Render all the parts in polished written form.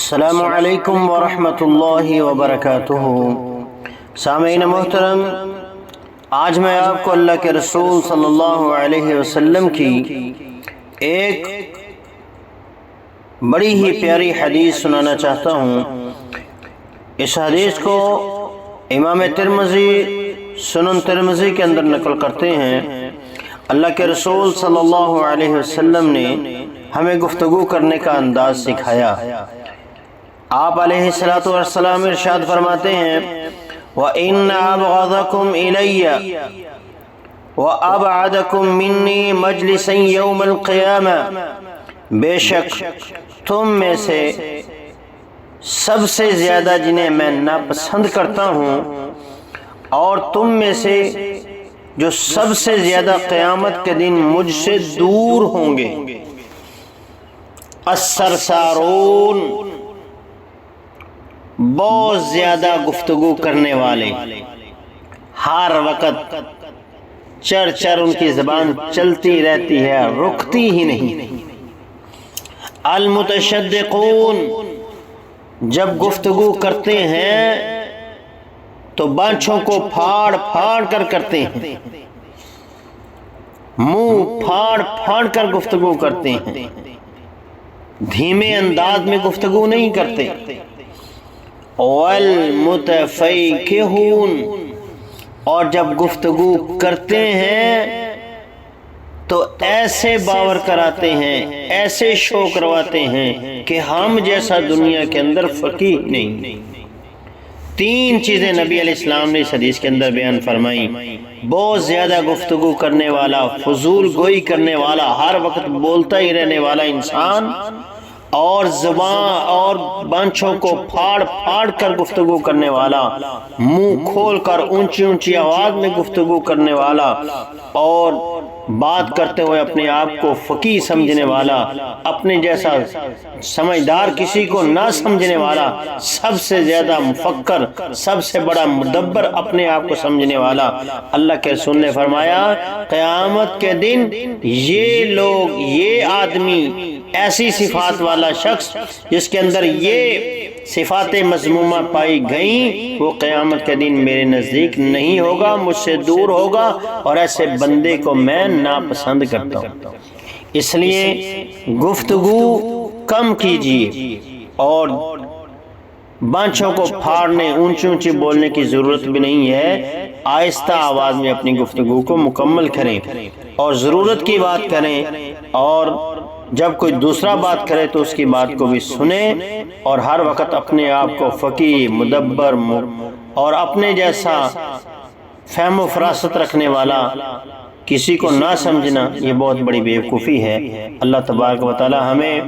السلام علیکم ورحمۃ اللہ وبرکاتہ۔ سامعین محترم، آج میں آپ کو اللہ کے رسول صلی اللہ علیہ وسلم کی ایک بڑی ہی پیاری حدیث سنانا چاہتا ہوں۔ اس حدیث کو امام ترمذی سنن ترمذی کے اندر نقل کرتے ہیں۔ اللہ کے رسول صلی اللہ علیہ وسلم نے ہمیں گفتگو کرنے کا انداز سکھایا۔ آپ علیہ الصلوۃ والسلام ارشاد فرماتے ہیں وَإِنَّ أَبْغَضَكُمْ إِلَيَّ وَأَبْعَدَكُمْ مِنِّي مَجْلِسًا يَوْمَ الْقِيَامَةِ، بے شک تم میں سے سب سے زیادہ جنہیں میں ناپسند کرتا ہوں اور تم میں سے جو سب سے زیادہ قیامت کے دن مجھ سے دور ہوں گے، السرسارون، بہت زیادہ گفتگو کرنے والے، ہر وقت چر چر ان کی زبان چلتی رہتی ہے، رکتی ہی نہیں۔ المتشدقون، جب گفتگو کرتے ہیں تو بانچھوں کو پھاڑ پھاڑ کر کرتے ہیں، منہ پھاڑ پھاڑ کر گفتگو کرتے ہیں، دھیمے انداز میں گفتگو نہیں کرتے۔ والمتفیکہون، اور جب گفتگو کرتے ہیں تو ایسے باور کراتے ہیں، ایسے شوق کرواتے ہیں کہ ہم جیسا دنیا کے اندر فقیہ نہیں۔ تین چیزیں نبی علیہ السلام نے اس حدیث کے اندر بیان فرمائیں۔ بہت زیادہ گفتگو کرنے والا، فضول گوئی کرنے والا، ہر وقت بولتا ہی رہنے والا انسان، اور زبان اور بانچھوں کو پھاڑ پھاڑ کر گفتگو کرنے والا، منہ کھول کر اونچی اونچی آواز میں گفتگو کرنے والا، اور بات کرتے ہوئے اپنے آپ کو فقیہ سمجھنے والا، اپنے جیسا سمجھدار کسی کو نہ سمجھنے والا، سب سے زیادہ مفکر، سب سے بڑا مدبر اپنے آپ کو سمجھنے والا۔ اللہ کے رسول نے فرمایا قیامت کے دن یہ لوگ، یہ آدمی، ایسی صفات والا شخص جس کے اندر یہ صفات مذمومہ پائی گئیں، وہ قیامت کے دن میرے نزدیک نہیں ہوگا، مجھ سے دور ہوگا، اور ایسے بندے کو میں ناپسند کرتا ہوں۔ اس لیے گفتگو کم کیجیے، اور بانچھوں کو پھاڑنے، اونچی اونچی بولنے کی ضرورت بھی نہیں ہے۔ آہستہ آواز میں اپنی گفتگو کو مکمل کریں، اور ضرورت کی بات کریں، اور جب کوئی دوسرا بات کرے تو اس کی بات کو بھی سنیں، اور ہر وقت اپنے آپ کو فقیہ، مدبر اور اپنے جیسا فہم و فراست رکھنے والا کسی کو نہ سمجھنا، یہ بہت بڑی بیوقوفی ہے۔ اللہ تبارک و تعالی ہمیں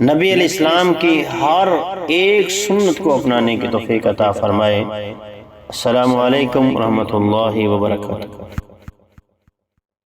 نبی علیہ السلام کی ہر ایک سنت کو اپنانے کی توفیق عطا فرمائے۔ السلام علیکم ورحمۃ اللہ وبرکاتہ۔